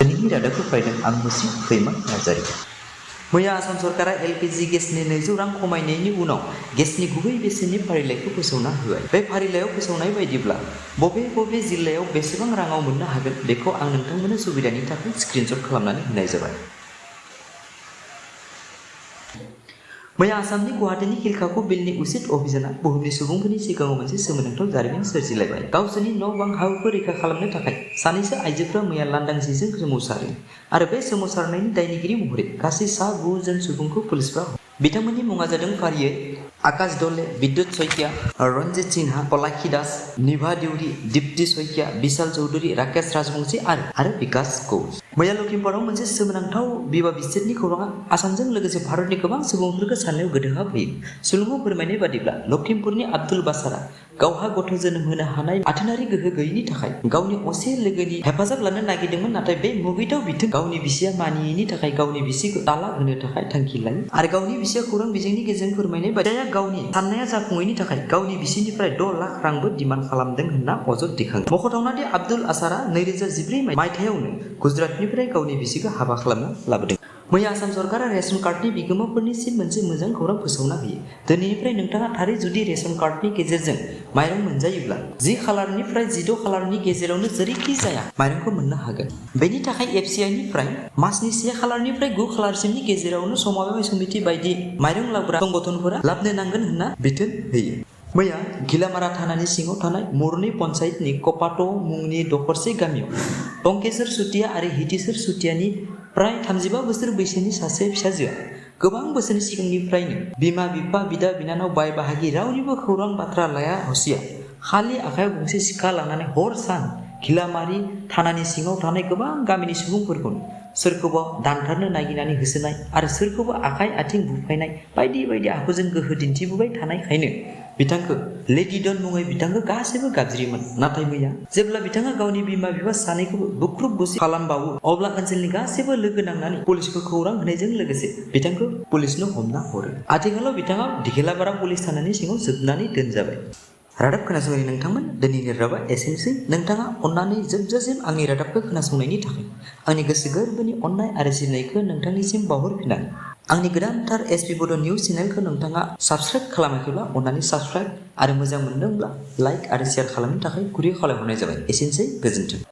दिनैनि रादाबखौ फरायदों आं मुस्रि फैमा नार्जारि। मैया आसाम सरकारा एलपिजि गेसनि 200 रां खमायनायनि उनाव गेसनि गुबै बेसेननि फारिलाइखौ फोसावना होबाय। बे फारिलाइयाव फोसावनाय बायदिब्ला बबे जिल्लायाव बेसेबां राङाव मोननो हागोन बेखौ आं नोंथांमोननो सुबिदानि थाखाय स्क्रिनशट खालामनानै होनाय जाबाय। मैया आसामनि गुवाहाटीनि खिलखाखौ बिलनि उचित अभियानआ बुहुमनि सुबुंफोरनि सिगाङाव मोनसे सोमोनांथाव जारिमिन सोरजिलायबाय। गावसोरनि न'-बां हाफोरखौ रैखा खालामनो थाखाय सानैसो आइजोफोरा मैया लांदां जिजों सोमावसारो आरो बे सोमावसारनायनि दायनिगिरि महरै गासै सा9 जन सुबुंखौ पुलिसफोरा बिथांमोननि मुङा जादों फारियै आकाश दले, बिद्युत सइकिया, रन्जित सिन्हा, पलाखी दास, निभा देउरी, दीप्ति सइकिया, विशाल चौधुरी, राकेश राजबंशी आरो विकास घोष। मैया लखिमपुराव मोनसे सोमोनांथाव बिबार बिछेदनि खौराङा आसामजों लोगोसे भारतनि गोबां सुबुंफोरखौ साननायाव गोदोहाब होयो। सुलुङाव फोरमायनाय बादिब्ला लखिमपुरनि आब्दुल बासारा गावहा गथ' जोनोम होनो हानाय आथोनारि गोहो गैयैनि थाखाय गावनि असे लोगोनि हेफाजाब लानो नागिरदोंमोन, नाथाय बे मुगैथाव बिथोन गावनि बिसिया मानियैनि थाखाय गावनि बिसिखौ तालाक होनो थाखाय थांखि लायो आरो गावनि बिसिया खौरां बिजोंनि गेजेरजों फोरमायनाय बादिया गावनि साननाया जाफुङैनि थाखाय गावनि बिसिनिफ्राय 6 लाख रांबो डिमान्ड खालामदों होनना अजद दैखाङो। मख'थावना दि आब्दुल आसारा 2014 मायथाइयावनो गुजरातनिफ्राय गावनि बिसिखौ हाबा खालामना लाबोदों। मैया आसाम सरकारा रेशन कार्डनि बिगोमाफोरनिसिम मोनसे मोजां खौरां फोसावना होयो। दिनैनिफ्राय नोंथाङा थारै जुदि रेशन कार्डनि गेजेरजों माइरं मोनजायोब्ला 10 खालारनिफ्राय 16 खालारनि गेजेरावनो जेरैखि जाया माइरंखौ मोननो हागोन। बेनि थाखाय एफसिआइनिफ्राय मासनि 1 खालारनिफ्राय 9 खालारसिमनि गेजेरावनो समबाय समिति बायदि माइरं लाबोग्रा संगठनफोरा लाबनो नांगोन होनना बिथोन होयो। मैया घिलामारा थानानि सिङाव थानाय मुरनि पन्चायतनि कपाट' मुंनि दखरसे गामियाव टंकेश्वर चुटिया आरो हितेश्वर चुटियानि प्राय 35 बोसोर बैसोनि सासे फिसाजोआ गोबां बोसोरनि सिगांनिफ्रायनो बिमा-बिफा, बिदा-बिनानाव, बाय-बाहागि रावनिबो खौरां बाथ्रा लाया हसिया खालि आखायाव गंसे सिखा लानानै हर-सान घिलामारि थानानि सिङाव थानाय गोबां गामिनि सुबुंफोरखौनो सोरखौबा दानथारनो नागिरनानै होसोनाय आरो सोरखौबा आखाइ-आथिं बुफायनाय बायदि बायदि आखुजों गोहो दिन्थिबोबाय थानायखायनो बिथांखौ लेडि डन मुङै बिथांखौ गासैबो गाबज्रियोमोन। नाथाय मैया जेब्ला बिथाङा गावनि बिमा-बिफा सानैखौबो बुख्रुब-बुसि खालामबावो अब्ला ओनसोलनि गासैबो लोगो नांनानै पुलिसखौ खौरां होनायजों लोगोसे बिथांखौ पुलिसनो हमना हरो। आथिखालाव बिथाङा घिलामारा पुलिस थानानि सिङाव जोबनानै दोनजाबाय। रादाब खोनासंगिरि नोंथांमोन, दिनैनि रादाबा एसेनोसै। नोंथाङा अन्नानै जोबजासिम आंनि रादाबखौ खोनासंनायनि थाखाय आंनि गोसो गोरबोनि अननाय आरो सिबिनायखौ नोंथांनिसिम बावहरफिननानै आंनि गोदानथार एसपि बड' निउज चेनेलखौ नोंथाङा साबस्क्राइब खालामाखैब्ला अन्नानै साबस्क्राइब आरो मोजां मोनदोंब्ला लाइक आरो शेयार खालामनो थाखाय गुरै खावलायहरनाय जाबाय। एसेनोसै, गोजोन्थों।